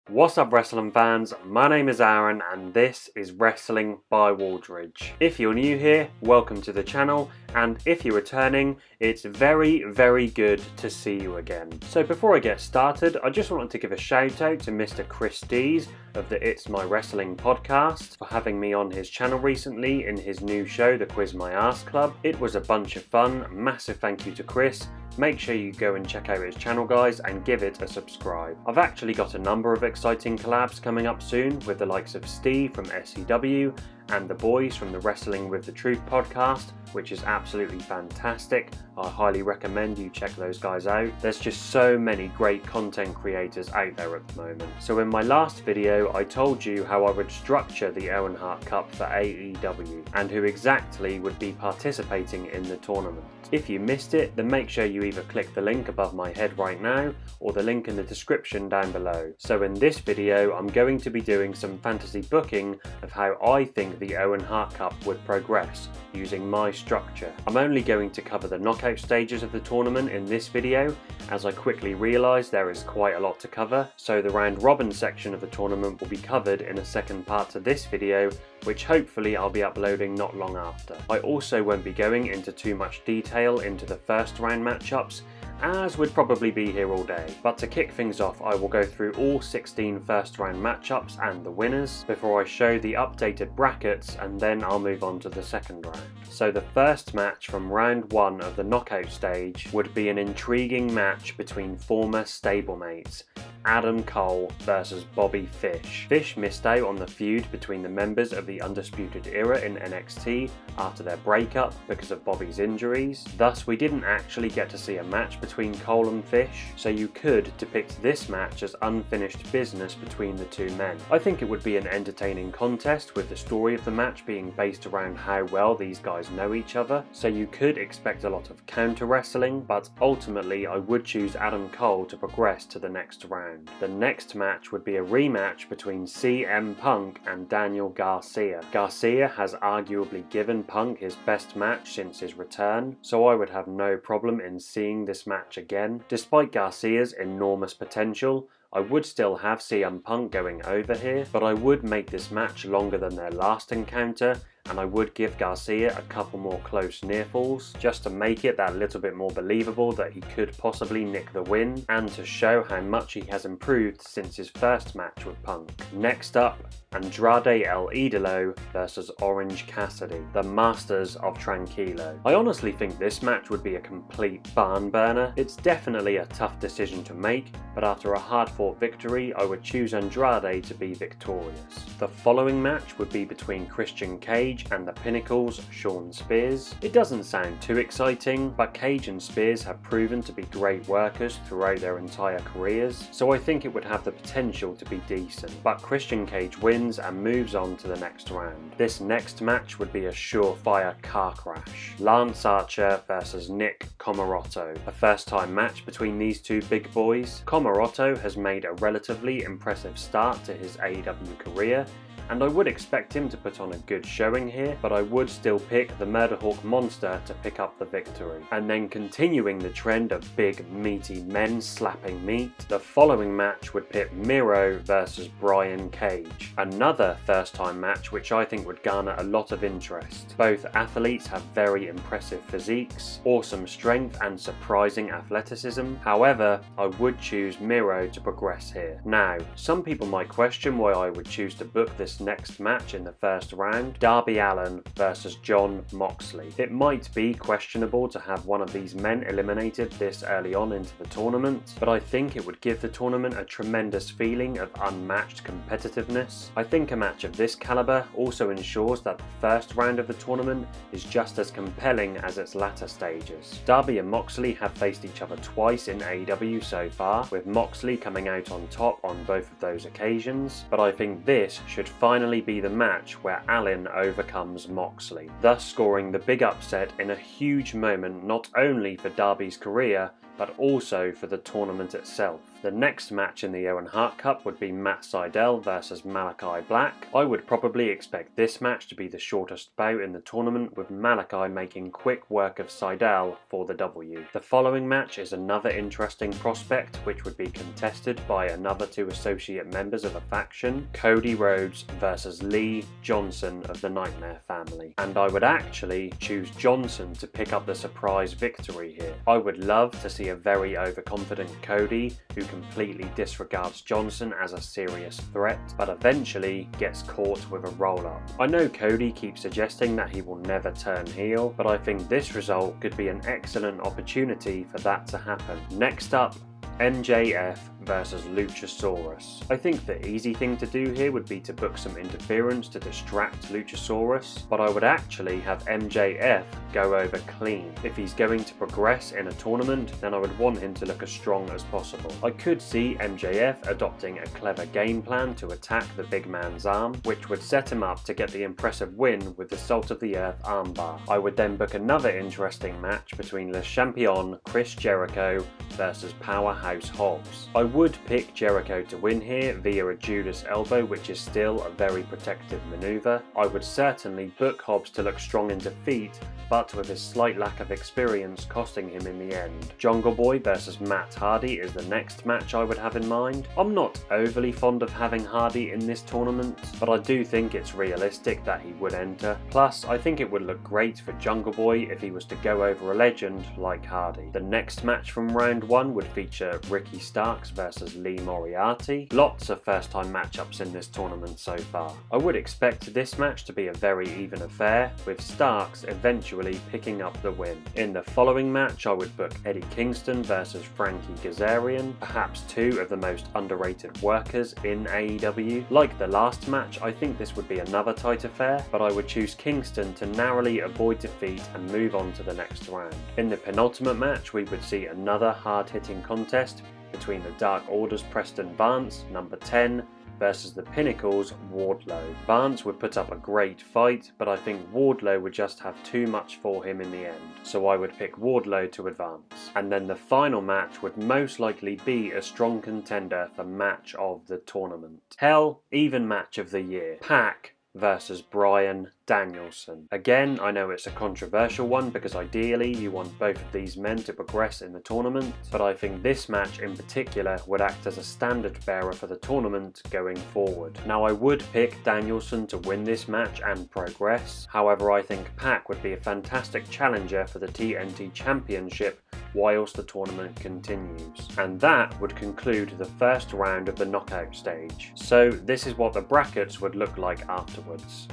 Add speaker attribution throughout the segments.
Speaker 1: What's up wrestling fans, my name is Aaron and this is Wrestling by Waldridge. If you're new here, welcome to the channel, and if you're returning, it's very good to see you again. So before I get started, I just wanted to give a shout out to Mr. Chris Dees of the It's My Wrestling podcast for having me on his channel recently in his new show, The Quiz My Ass Club. It was a bunch of fun, massive thank you to Chris. Make sure you go and check out his channel guys and give it a subscribe. I've actually got a number of exciting collabs coming up soon with the likes of Steve from SEW and the boys from the Wrestling with the Truth podcast, which is absolutely fantastic. I highly recommend you check those guys out. There's just so many great content creators out there at the moment. So in my last video, I told you how I would structure the Owen Hart Cup for AEW and who exactly would be participating in the tournament. If you missed it, then make sure you either click the link above my head right now or the link in the description down below. So in this video, I'm going to be doing some fantasy booking of how I think the Owen Hart Cup would progress using my structure. I'm only going to cover the knockout stages of the tournament in this video, as I quickly realised there is quite a lot to cover, so the round robin section of the tournament will be covered in a second part to this video, which hopefully I'll be uploading not long after. I also won't be going into too much detail into the first round matchups, as would probably be here all day. But to kick things off, I will go through all 16 first round matchups and the winners before I show the updated brackets, and then I'll move on to the second round. So the first match from round 1 of the knockout stage would be an intriguing match between former stablemates Adam Cole versus Bobby Fish. Fish missed out on the feud between the members of the Undisputed Era in NXT after their breakup because of Bobby's injuries. Thus, we didn't actually get to see a match between Cole and Fish, so you could depict this match as unfinished business between the two men. I think it would be an entertaining contest, with the story of the match being based around how well these guys know each other, so you could expect a lot of counter wrestling, but ultimately I would choose Adam Cole to progress to the next round. The next match would be a rematch between CM Punk and Daniel Garcia. Garcia has arguably given Punk his best match since his return, so I would have no problem in seeing this match again. Despite Garcia's enormous potential, I would still have CM Punk going over here, but I would make this match longer than their last encounter, and I would give Garcia a couple more close near falls just to make it that little bit more believable that he could possibly nick the win, and to show how much he has improved since his first match with Punk. Next up, Andrade El Idolo versus Orange Cassidy, the Masters of Tranquilo. I honestly think this match would be a complete barn burner. It's definitely a tough decision to make, but after a hard-fought victory, I would choose Andrade to be victorious. The following match would be between Christian Cage and the Pinnacle's Shawn Spears. It doesn't sound too exciting, but Cage and Spears have proven to be great workers throughout their entire careers, so I think it would have the potential to be decent. But Christian Cage wins and moves on to the next round. This next match would be a surefire car crash. Lance Archer versus Nick Comorotto. A first time match between these two big boys. Comorotto has made a relatively impressive start to his AEW career, and I would expect him to put on a good showing here, but I would still pick the Murderhawk Monster to pick up the victory. And then continuing the trend of big meaty men slapping meat, the following match would pit Miro versus Brian Cage. Another first time match which I think would garner a lot of interest. Both athletes have very impressive physiques, awesome strength and surprising athleticism. However, I would choose Miro to progress here. Now, some people might question why I would choose to book this next match in the first round, Darby Allin versus Jon Moxley. It might be questionable to have one of these men eliminated this early on into the tournament, but I think it would give the tournament a tremendous feeling of unmatched competitiveness. I think a match of this caliber also ensures that the first round of the tournament is just as compelling as its latter stages. Darby and Moxley have faced each other twice in AEW so far, with Moxley coming out on top on both of those occasions, but I think this should finally be the match where Allin overcomes Moxley, thus scoring the big upset in a huge moment not only for Darby's career but also for the tournament itself. The next match in the Owen Hart Cup would be Matt Sydal versus Malachi Black. I would probably expect this match to be the shortest bout in the tournament, with Malachi making quick work of Sydal for the W. The following match is another interesting prospect, which would be contested by another two associate members of a faction, Cody Rhodes versus Lee Johnson of the Nightmare family. And I would actually choose Johnson to pick up the surprise victory here. I would love to see a very overconfident Cody who completely disregards Johnson as a serious threat, but eventually gets caught with a roll-up. I know Cody keeps suggesting that he will never turn heel, but I think this result could be an excellent opportunity for that to happen. Next up, MJF versus Luchasaurus. I think the easy thing to do here would be to book some interference to distract Luchasaurus, but I would actually have MJF go over clean. If he's going to progress in a tournament, then I would want him to look as strong as possible. I could see MJF adopting a clever game plan to attack the big man's arm, which would set him up to get the impressive win with the Salt of the Earth armbar. I would then book another interesting match between Le Champion Chris Jericho versus Powerhouse Hobbs. I would pick Jericho to win here via a Judas elbow, which is still a very protective maneuver. I would certainly book Hobbs to look strong in defeat, but with his slight lack of experience costing him in the end. Jungle Boy versus Matt Hardy is the next match I would have in mind. I'm not overly fond of having Hardy in this tournament, but I do think it's realistic that he would enter. Plus, I think it would look great for Jungle Boy if he was to go over a legend like Hardy. The next match from round 1 would feature Ricky Starks versus Lee Moriarty. Lots of first-time matchups in this tournament so far. I would expect this match to be a very even affair, with Starks eventually picking up the win. In the following match, I would book Eddie Kingston versus Frankie Gazarian, perhaps two of the most underrated workers in AEW. Like the last match, I think this would be another tight affair, but I would choose Kingston to narrowly avoid defeat and move on to the next round. In the penultimate match, we would see another hard-hitting contest between the Dark Order's Preston Vance, number 10, versus the Pinnacle's Wardlow. Vance would put up a great fight, but I think Wardlow would just have too much for him in the end, so I would pick Wardlow to advance. And then the final match would most likely be a strong contender for match of the tournament. Hell, even match of the year. Pac versus Brian Danielson. Again, I know it's a controversial one because ideally you want both of these men to progress in the tournament, but I think this match in particular would act as a standard bearer for the tournament going forward. Now, I would pick Danielson to win this match and progress, however I think Pac would be a fantastic challenger for the TNT Championship whilst the tournament continues. And that would conclude the first round of the knockout stage. So this is what the brackets would look like afterwards.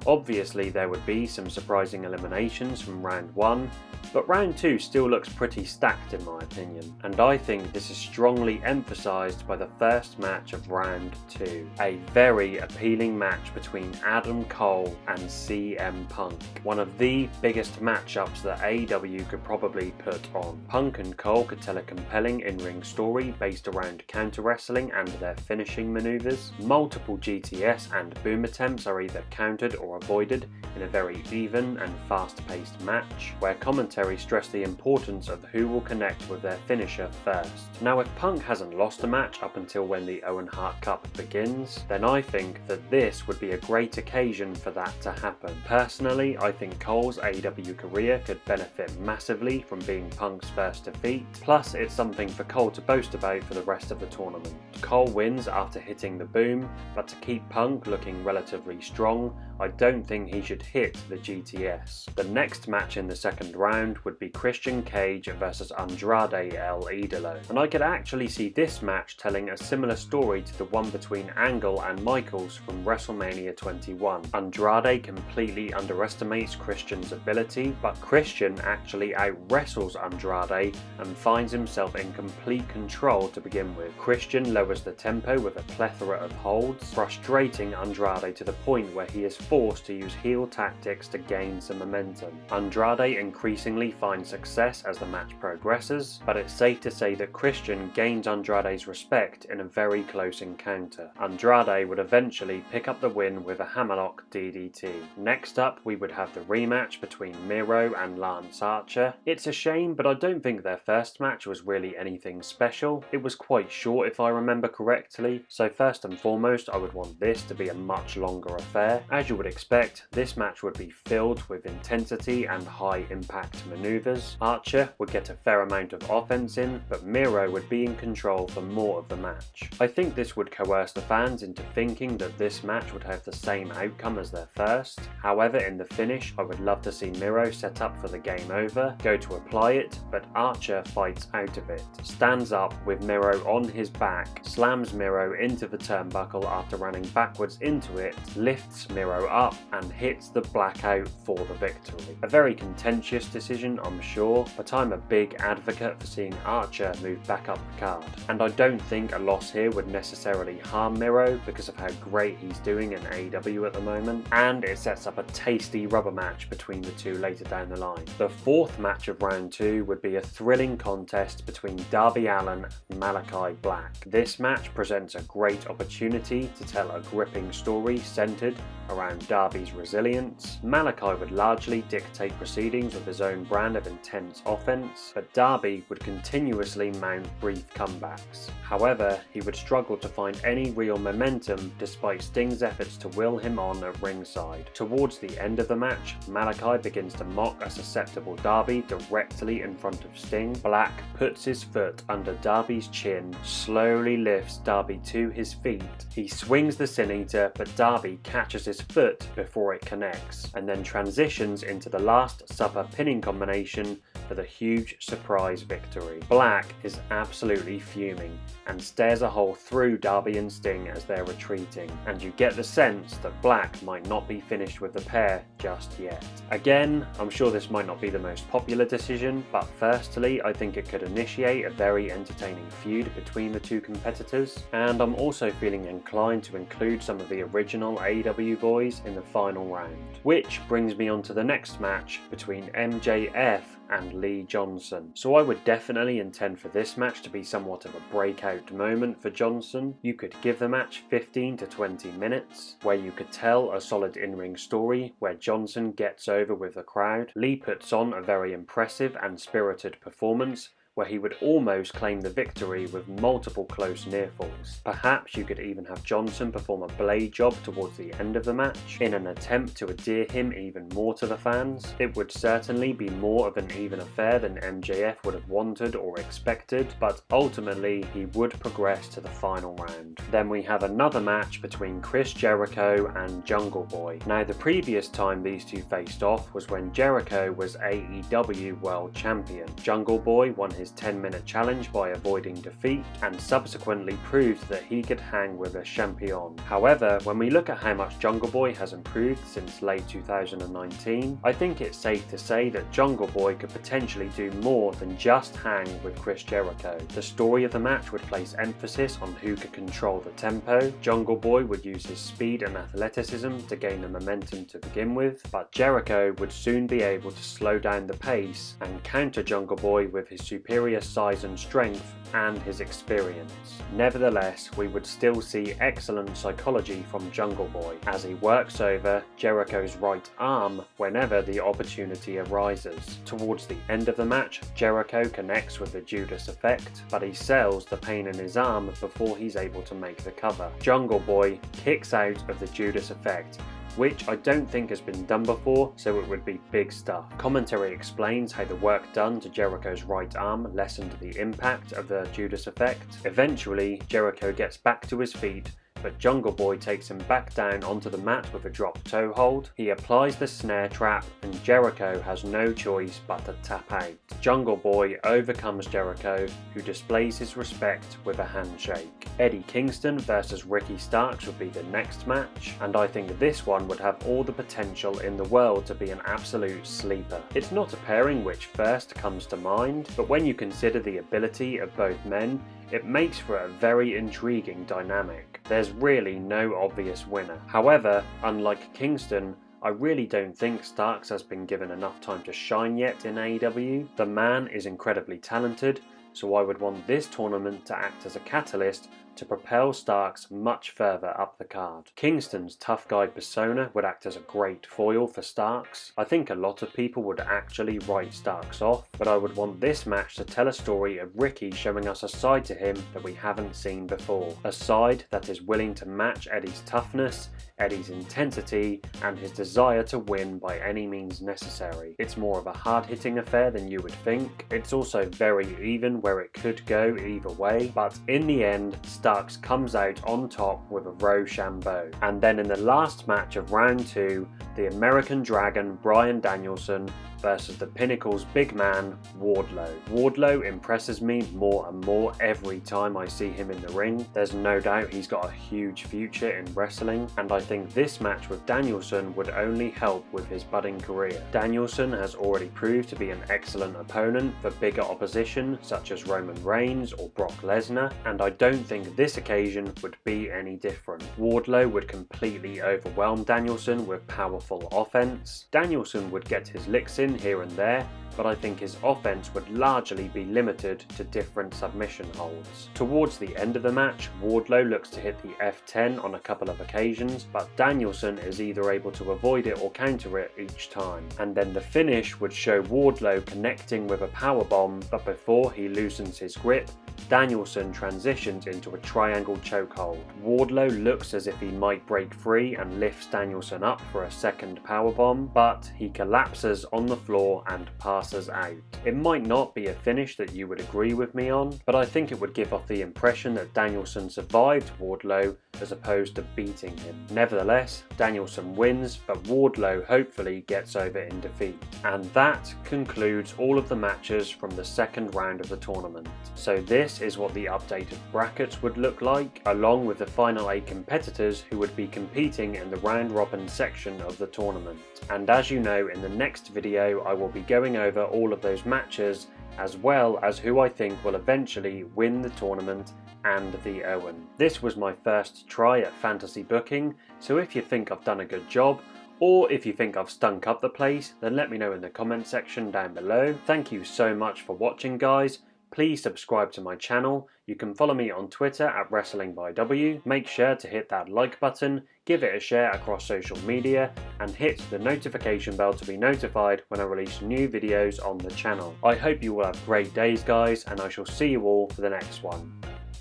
Speaker 1: Obviously there would be some surprising eliminations from round 1, but round 2 still looks pretty stacked in my opinion, and I think this is strongly emphasised by the first match of round 2. A very appealing match between Adam Cole and CM Punk. One of the biggest matchups that AEW could probably put on. Punk and Cole could tell a compelling in-ring story based around counter wrestling and their finishing maneuvers. Multiple GTS and boom attempts are either countered or avoided in a very even and fast-paced match, where commentary stress the importance of who will connect with their finisher first. Now, if Punk hasn't lost a match up until when the Owen Hart Cup begins, then I think that this would be a great occasion for that to happen. Personally, I think Cole's AEW career could benefit massively from being Punk's first defeat, plus it's something for Cole to boast about for the rest of the tournament. Cole wins after hitting the boom, but to keep Punk looking relatively strong, I don't think he should hit the GTS. The next match in the second round would be Christian Cage versus Andrade El Idolo, and I could actually see this match telling a similar story to the one between Angle and Michaels from WrestleMania 21. Andrade completely underestimates Christian's ability, but Christian actually out-wrestles Andrade and finds himself in complete control to begin with. Christian lowers the tempo with a plethora of holds, frustrating Andrade to the point where he is forced to use heel tactics to gain some momentum. Andrade increasingly finds success as the match progresses, but it's safe to say that Christian gains Andrade's respect in a very close encounter. Andrade would eventually pick up the win with a hammerlock DDT. Next up, we would have the rematch between Miro and Lance Archer. It's a shame, but I don't think their first match was really anything special. It was quite short if I remember correctly, so first and foremost I would want this to be a much longer affair. As you would expect, this match would be filled with intensity and high impact maneuvers. Archer would get a fair amount of offense in, but Miro would be in control for more of the match. I think this would coerce the fans into thinking that this match would have the same outcome as their first. However, in the finish, I would love to see Miro set up for the game over, go to apply it, but Archer fights out of it, stands up with Miro on his back, slams Miro into the turnbuckle after running backwards into it, lifts Miro up and hits the blackout for the victory. A very contentious decision, I'm sure, but I'm a big advocate for seeing Archer move back up the card, and I don't think a loss here would necessarily harm Miro because of how great he's doing in AEW at the moment, and it sets up a tasty rubber match between the two later down the line. The fourth match of round 2 would be a thrilling contest between Darby Allin and Malachi Black. This match presents a great opportunity to tell a gripping story centered around Darby's resilience. Malachi would largely dictate proceedings with his own brand of intense offense, but Darby would continuously mount brief comebacks. However, he would struggle to find any real momentum despite Sting's efforts to will him on at ringside. Towards the end of the match, Malachi begins to mock a susceptible Darby directly in front of Sting. Black puts his foot under Darby's chin, slowly lifts Darby to his feet. He swings the Sin Eater, but Darby catches his foot before it connects, and then transitions into the Last Supper pinning combination for the huge surprise victory. Black is absolutely fuming and stares a hole through Darby and Sting as they're retreating, and you get the sense that Black might not be finished with the pair just yet. Again, I'm sure this might not be the most popular decision, but firstly, I think it could initiate a very entertaining feud between the two competitors, and I'm also feeling inclined to include some of the original AEW boys in the final round. Which brings me on to the next match between MJF and Lee Johnson. So I would definitely intend for this match to be somewhat of a breakout moment for Johnson. You could give the match 15 to 20 minutes, where you could tell a solid in-ring story where Johnson gets over with the crowd. Lee puts on a very impressive and spirited performance, where he would almost claim the victory with multiple close near falls. Perhaps you could even have Johnson perform a blade job towards the end of the match in an attempt to endear him even more to the fans. It would certainly be more of an even affair than MJF would have wanted or expected, but ultimately he would progress to the final round. Then we have another match between Chris Jericho and Jungle Boy. Now, the previous time these two faced off was when Jericho was AEW World Champion. Jungle Boy won his 10-minute challenge by avoiding defeat and subsequently proved that he could hang with a champion. However, when we look at how much Jungle Boy has improved since late 2019, I think it's safe to say that Jungle Boy could potentially do more than just hang with Chris Jericho. The story of the match would place emphasis on who could control the tempo. Jungle Boy would use his speed and athleticism to gain the momentum to begin with, but Jericho would soon be able to slow down the pace and counter Jungle Boy with his superior size and strength and his experience. Nevertheless, we would still see excellent psychology from Jungle Boy as he works over Jericho's right arm whenever the opportunity arises. Towards the end of the match, Jericho connects with the Judas effect, but he sells the pain in his arm before he's able to make the cover. Jungle Boy kicks out of the Judas effect, which I don't think has been done before, so it would be big stuff. Commentary explains how the work done to Jericho's right arm lessened the impact of the Judas effect. Eventually, Jericho gets back to his feet, but Jungle Boy takes him back down onto the mat with a drop toe hold. He applies the snare trap and Jericho has no choice but to tap out. Jungle Boy overcomes Jericho, who displays his respect with a handshake. Eddie Kingston versus Ricky Starks would be the next match, and I think this one would have all the potential in the world to be an absolute sleeper. It's not a pairing which first comes to mind, but when you consider the ability of both men, it makes for a very intriguing dynamic. There's really no obvious winner. However, unlike Kingston, I really don't think Starks has been given enough time to shine yet in AEW. The man is incredibly talented, so I would want this tournament to act as a catalyst to propel Starks much further up the card. Kingston's tough guy persona would act as a great foil for Starks. I think a lot of people would actually write Starks off, but I would want this match to tell a story of Ricky showing us a side to him that we haven't seen before. A side that is willing to match Eddie's toughness, Eddie's intensity, and his desire to win by any means necessary. It's more of a hard-hitting affair than you would think. It's also very even where it could go either way, but in the end, Starks comes out on top with a Rochambeau. And then in the last match of round 2, the American Dragon Brian Danielson versus the Pinnacle's big man, Wardlow. Wardlow impresses me more and more every time I see him in the ring. There's no doubt he's got a huge future in wrestling, and I think this match with Danielson would only help with his budding career. Danielson has already proved to be an excellent opponent for bigger opposition such as Roman Reigns or Brock Lesnar, and I don't think this occasion would be any different. Wardlow would completely overwhelm Danielson with powerful offense. Danielson would get his licks in here and there, but I think his offense would largely be limited to different submission holds. Towards the end of the match, Wardlow looks to hit the F10 on a couple of occasions, but Danielson is either able to avoid it or counter it each time. And then the finish would show Wardlow connecting with a powerbomb, but before he loosens his grip, Danielson transitions into a triangle chokehold. Wardlow looks as if he might break free and lifts Danielson up for a second powerbomb, but he collapses on the floor and passes out. It might not be a finish that you would agree with me on, but I think it would give off the impression that Danielson survived Wardlow as opposed to beating him. Nevertheless, Danielson wins, but Wardlow hopefully gets over in defeat. And that concludes all of the matches from the second round of the tournament. So this is what the updated brackets would look like, along with the final 8 competitors who would be competing in the round robin section of the tournament. And as you know, in the next video I will be going over all of those matches, as well as who I think will eventually win the tournament and the Owen. This was my first try at fantasy booking, so if you think I've done a good job, or if you think I've stunk up the place, then let me know in the comment section down below. Thank you so much for watching, guys. Please subscribe to my channel. You can follow me on Twitter at WrestlingByW. Make sure to hit that like button, give it a share across social media, and hit the notification bell to be notified when I release new videos on the channel. I hope you will have great days, guys, and I shall see you all for the next one.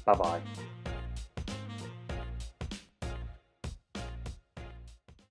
Speaker 1: Bye bye.